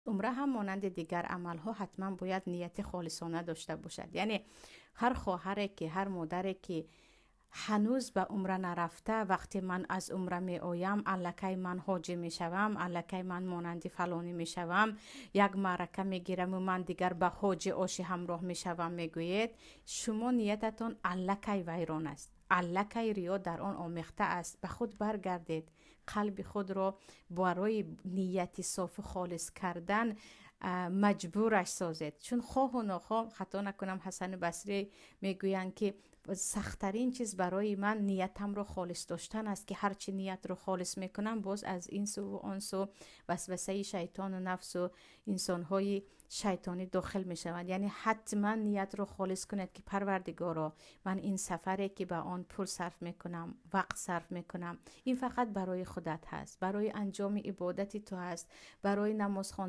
عمره هم مانند دیگر عملها حتما باید نیت خالصانه داشته باشد. یعنی هر خواهری که، هر مادری که هنوز به عمره نرفته، وقتی من از عمره می آیم الکی من حاجی می شوم، الکی من مانند فلانی می شوم، یک معرکه می گیرم و من دیگر به حاجی آشی همراه می شوم، می گوید شما نیتتان الکی ویران است، الکی ریا در آن آمیخته است. به خود برگردید، قلب خود را برای نیت صاف خالص کردن مجبورش سازید. چون خواه و ناخواه، خطا نکنم حسن بصری میگویند که سختترین چیز برای من نیتم رو خالص داشتن است، که هرچی نیت رو خالص میکنم باز از این سو و آن سو وسوسه شیطان و نفس و انسانهای شیطانی داخل میشوند. یعنی حتما نیت رو خالص کنید که پروردگارا، من این سفری که به آن پول صرف میکنم، وقت صرف میکنم، این فقط برای خودت هست، برای انجام عبادتی تو هست، برای نماز خواندن